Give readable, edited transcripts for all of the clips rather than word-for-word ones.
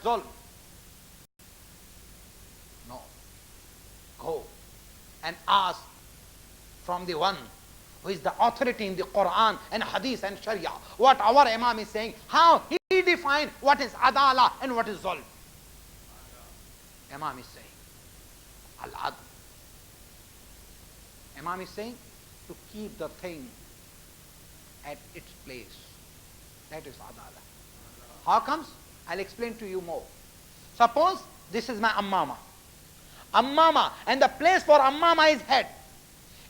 zulm. No. Go and ask from the one who is the authority in the Quran and Hadith and Sharia, what our Imam is saying, how he defined what is adala and what is zulm. Imam is saying, al-adl. Imam is saying to keep the thing at its place. That is adala. How comes? I'll explain to you more. Suppose this is my ammama. Ammama, and the place for ammama is head.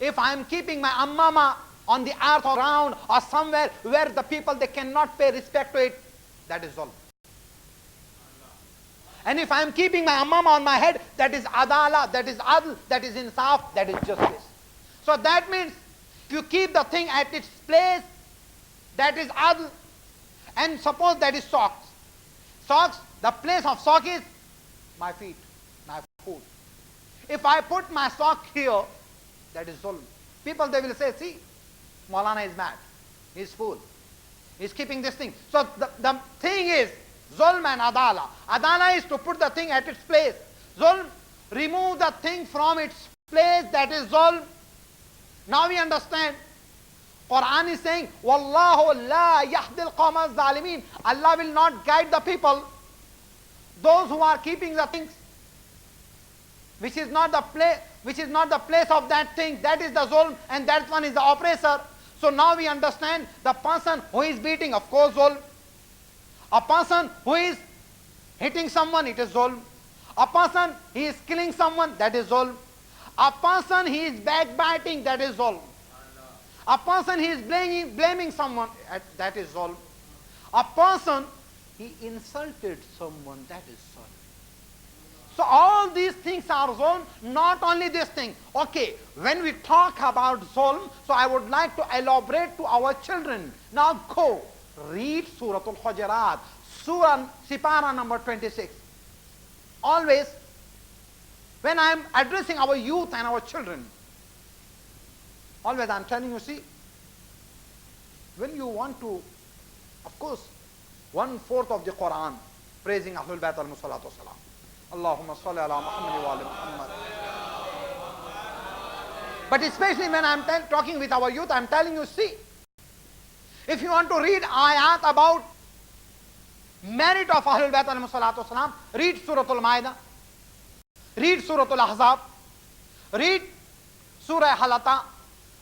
If I am keeping my ammama on the earth or ground or somewhere where the people, they cannot pay respect to it, that is zulm. And if I am keeping my ammama on my head, that is adala, that is adl, that is insaf, that is justice. So that means if you keep the thing at its place, that is adl. And suppose that is socks. Socks, the place of sock is my feet, my foot. If I put my sock here, that is zulm. People, they will say, see, Moulana is mad. He's fool. He's keeping this thing. So the thing is zulm and adala. Adala is to put the thing at its place. Zulm, remove the thing from its place, that is zulm. Now we understand. Quran is saying, Wallahu la yahdil qawma zalimin. Allah will not guide the people, those who are keeping the things which is not the place of that thing, that is the zulm, and that one is the oppressor. So now we understand the person who is beating, of course, zulm. A person who is hitting someone, it is zulm. A person, he is killing someone, that is zulm. A person, he is backbiting, that is zulm. A person, he is blaming someone, that is zulm. A person, he insulted someone, that is zulm. So all these things are zulm, not only this thing. Okay, when we talk about zulm, so I would like to elaborate to our children. Now go, read Surah Al-Hujurat, Surah Sipara number 26. Always, when I am addressing our youth and our children, always I am telling you, see, when you want to, of course, 1/4 of the Quran, praising Ahlul Bayt alayhi salatu wasalam. Allahumma salli ala Muhammad wa ala Muhammad. But especially when I am talking with our youth, I am telling you, see, if you want to read ayat about merit of Ahlul Bayt alayhi salatu wasalam, read Surah Al-Ma'idah, read Surah Al-Ahzab, read Surah Halata,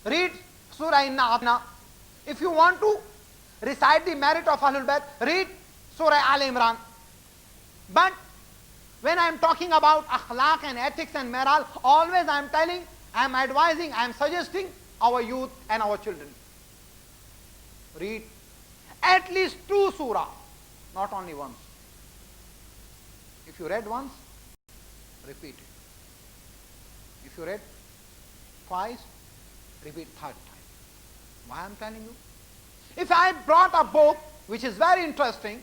read Surah Inna Atna. If you want to recite the merit of Ahlul Bayt, read Surah Al-Imran. But when I am talking about akhlaq and ethics and moral, always I am telling, I am advising, I am suggesting our youth and our children, read at least 2 surah, not only once. If you read once, repeat it. If you read twice, repeat 3rd time. Why I am telling you? If I brought a book which is very interesting,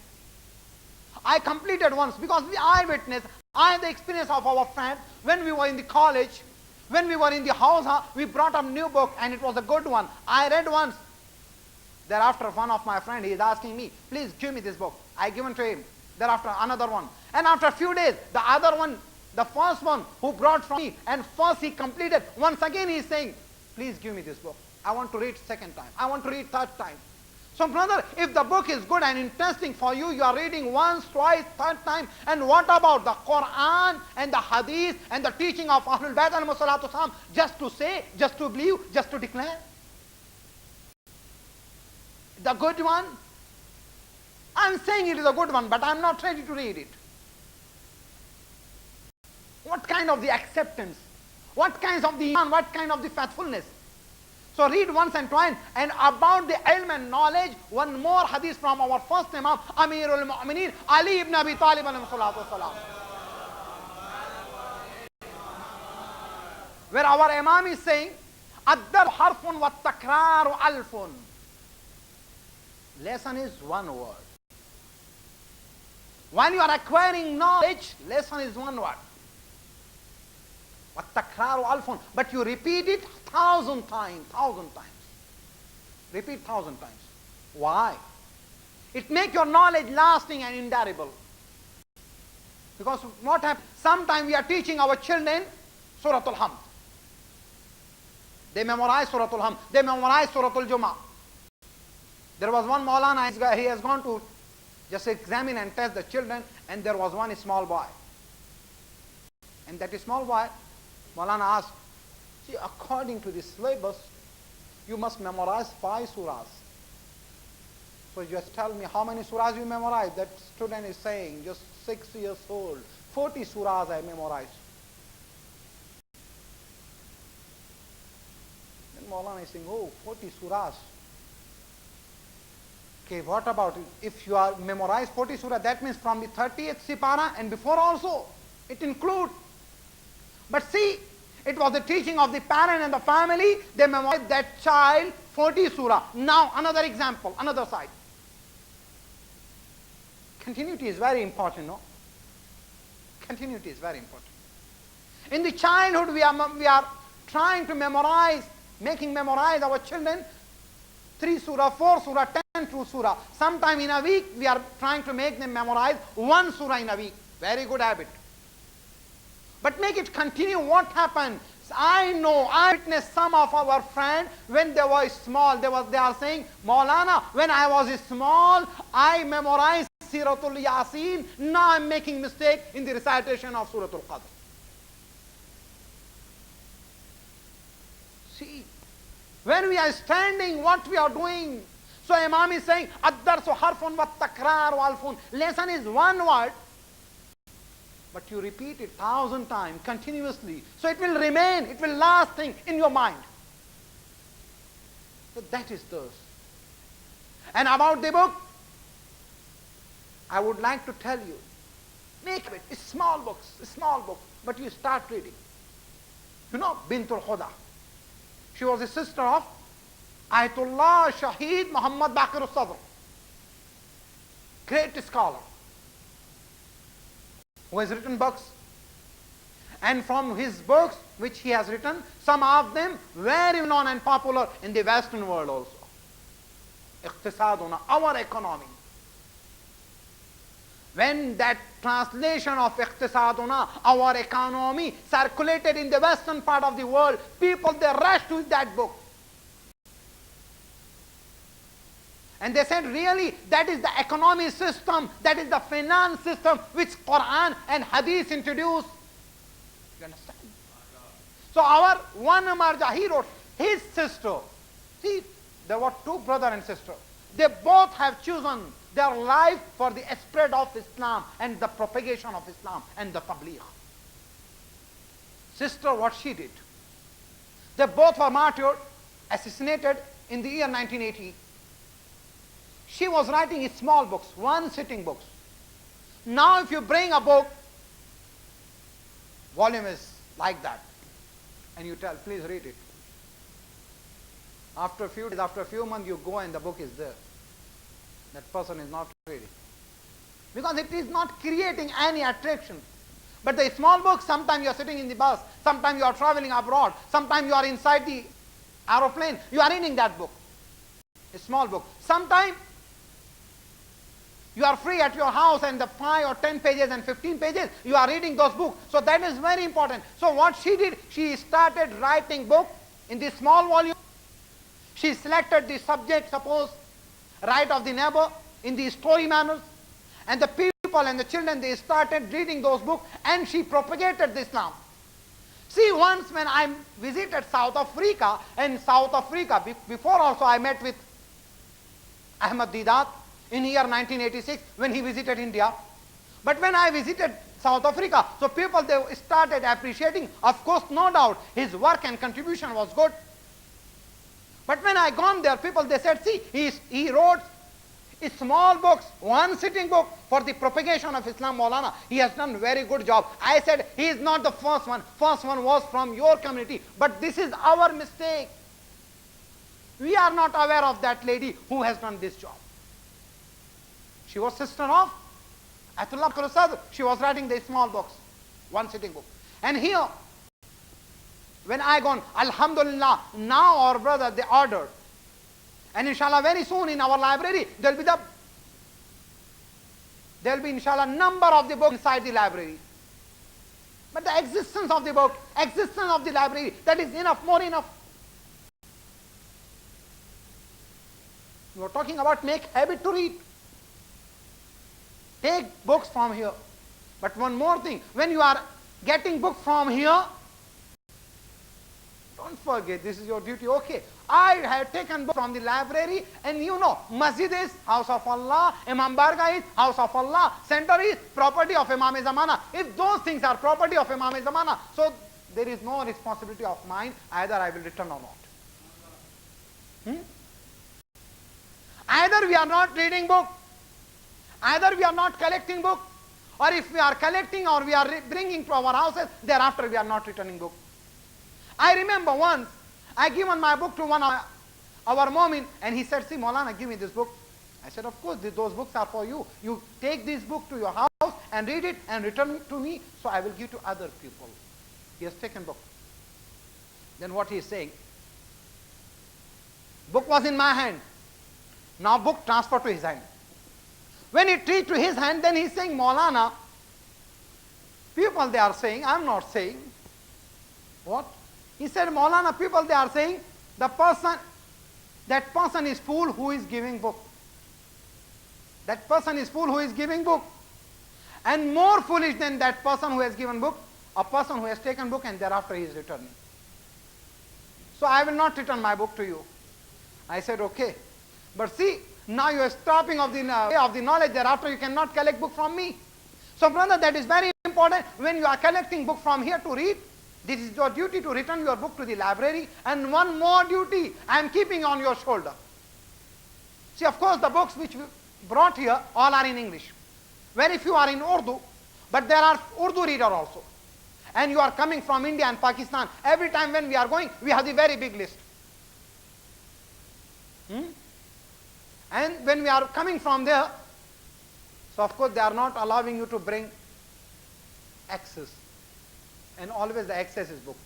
I completed once, because I witnessed, I have the experience of our friend, when we were in the college, when we were in the house, we brought a new book and it was a good one. I read once. Thereafter, one of my friend, he is asking me, please give me this book. I given to him. Thereafter, another one. And after a few days, the other one, the first one who brought from me, and first he completed, once again he is saying, please give me this book. I want to read 2nd time. I want to read 3rd time. So brother, if the book is good and interesting for you, you are reading once, twice, 3rd time. And what about the Quran and the Hadith and the teaching of Ahlul Bayt alayhi salatu wasalam, just to say, just to believe, just to declare? The good one, I am saying it is a good one, but I am not ready to read it. What kind of the acceptance? What kinds of the iman? What kind of the faithfulness? So read once and twice. And about the ilm and knowledge, one more hadith from our first Imam, Amirul Mu'mineen, Ali ibn Abi Talib alayhi salatu wasalam, where our Imam is saying, Ad-dar harfun wa takraru alfun. Lesson is one word. When you are acquiring knowledge, lesson is one word. وَالتَّكْرَارُ أَلْفٌ. But you repeat it 1,000 times, 1,000 times. Repeat 1,000 times. Why? It makes your knowledge lasting and indelible. Because what happens, sometimes we are teaching our children Surah Al-Hamd. They memorize Surah Al-Hamd. They memorize Surah Al-Jumu'ah. There was one Moulana, he has gone to just examine and test the children, and there was one small boy. And that small boy, Moulana asked, see, according to the syllabus, you must memorize 5 surahs. So just tell me how many surahs you memorize. That student is saying, just 6 years old, 40 surahs I memorized. Then Moulana is saying, oh, 40 surahs. Okay, what about if you are memorize 40 surah, that means from the 30th Sipara and before also, it includes. But see, it was the teaching of the parent and the family, they memorized that child 40 surah. Now another example, another side. Continuity is very important, no? Continuity is very important. In the childhood, we are trying to memorize, making memorize our children 3 surah, 4 surah, 10 2 surah. Sometime in a week, we are trying to make them memorize 1 surah in a week. Very good habit. But make it continue. What happened? I know, I witnessed some of our friends when they were small. They are saying, Maulana, when I was small, I memorized Siratul Yasin. Now I'm making mistake in the recitation of Suratul Qadr. See, when we are standing, what we are doing. So Imam is saying, Ad-darsu harfun wa takrar wa alfun. Lesson is one word, but you repeat it 1,000 times continuously. So it will remain, it will last thing in your mind. So that is this. And about the book, I would like to tell you, make it, it's small book, but you start reading. You know, Bintul Khuda. She was a sister of Ayatollah Shaheed Muhammad Baqir al-Sadr, great scholar, who has written books. And from his books, which he has written, some of them very known and popular in the Western world also. Iqtisaduna, our economy. When that translation of Iqtisaduna, our economy, circulated in the western part of the world, people, they rushed to that book. And they said, really, that is the economy system, that is the finance system which Quran and Hadith introduced. You understand? So our one Marja, he wrote, his sister, see, there were 2 brother and sister. They both have chosen their life for the spread of Islam and the propagation of Islam and the tabligh. Sister, what she did? They both were martyred, assassinated in the year 1980. She was writing small books, 1 sitting books. Now if you bring a book, volume is like that, and you tell, please read it. After a few days, after a few months, you go and the book is there. That person is not reading. Because it is not creating any attraction. But the small book, sometimes you are sitting in the bus, sometimes you are traveling abroad, sometimes you are inside the aeroplane, you are reading that book. A small book. Sometimes you are free at your house and the 5 or 10 pages and 15 pages, you are reading those books. So that is very important. So what she did, she started writing book in this small volume. She selected the subject, suppose, right of the neighbor in the story manners. And the people and the children, they started reading those books and she propagated the Islam. See, once when I visited South Africa, before also I met with Ahmad Didat in year 1986 when he visited India. But when I visited South Africa, so people, they started appreciating. Of course, no doubt, his work and contribution was good. But when I gone there, people, they said, see, he wrote small books, 1 sitting book for the propagation of Islam, Maulana. He has done very good job. I said, he is not the first one. First one was from your community. But this is our mistake. We are not aware of that lady who has done this job. She was sister of Ayatollah Baqir al-Sadr. She was writing the small books, 1 sitting book. And here, when I gone, Alhamdulillah, now our brother, they ordered. And inshallah, very soon in our library, there will be There will be inshallah number of the books inside the library. But the existence of the book, existence of the library, that is enough, more enough. You are talking about make habit to read. Take books from here. But one more thing, when you are getting book from here, don't forget, this is your duty. Okay, I have taken book from the library, and you know, Masjid is house of Allah, Imam Barga is house of Allah, center is property of Imam Zamana. If those things are property of Imam Zamana, so there is no responsibility of mine, either I will return or not. Either we are not reading book, either we are not collecting book, or if we are collecting or we are bringing to our houses, thereafter we are not returning book. I remember once, I given my book to one of our Mu'min, and he said, see Maulana, give me this book. I said, of course, those books are for you. You take this book to your house and read it and return it to me, so I will give to other people. He has taken book. Then what he is saying, book was in my hand, now book transferred to his hand. When it reached to his hand, then he is saying, Maulana, people they are saying, I am not saying. What? He said, Maulana, people they are saying, that person is fool who is giving book. That person is fool who is giving book. And more foolish than that person who has given book, a person who has taken book and thereafter he is returning. So I will not return my book to you. I said, okay. But see, now you are stopping of the knowledge, thereafter you cannot collect book from me. So brother, that is very important. When you are collecting book from here to read, this is your duty to return your book to the library. And one more duty I am keeping on your shoulder. See, of course, the books which we brought here, all are in English. Very few are in Urdu, but there are Urdu reader also. And you are coming from India and Pakistan. Every time when we are going, we have the very big list. And when we are coming from there, so of course they are not allowing you to bring excess. And always the excess is book.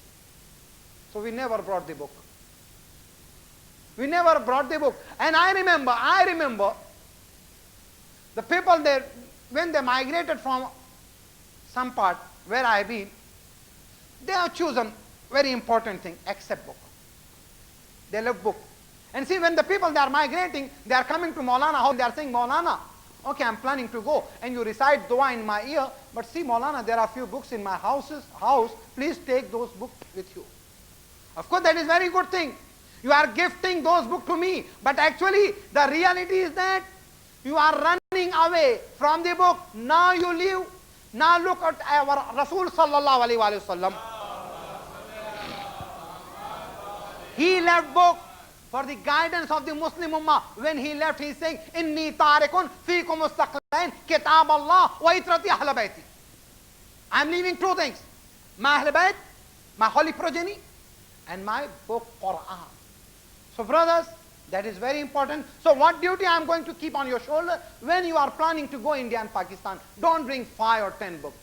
So we never brought the book. We never brought the book. And I remember the people there, when they migrated from some part where I have been, they have chosen very important thing, accept book. They love book. And see, when the people they are migrating, they are coming to Maulana house, they are saying, Maulana, okay, I am planning to go, and you recite dua in my ear, but see Maulana, there are few books in my house, please take those books with you. Of course, that is very good thing. You are gifting those books to me, but actually, the reality is that you are running away from the book. Now you leave. Now look at our Rasul sallallahu alaihi wasallam. He left book for the guidance of the Muslim Ummah. When he left, he is saying, Inni tarikun fikum mustaqlain kitab Allah wa itrati ahl bayti. I am leaving two things. My ahl bayt, my holy progeny, and my book Quran. So brothers, that is very important. So what duty I am going to keep on your shoulder? When you are planning to go India and Pakistan, don't bring 5 or 10 books.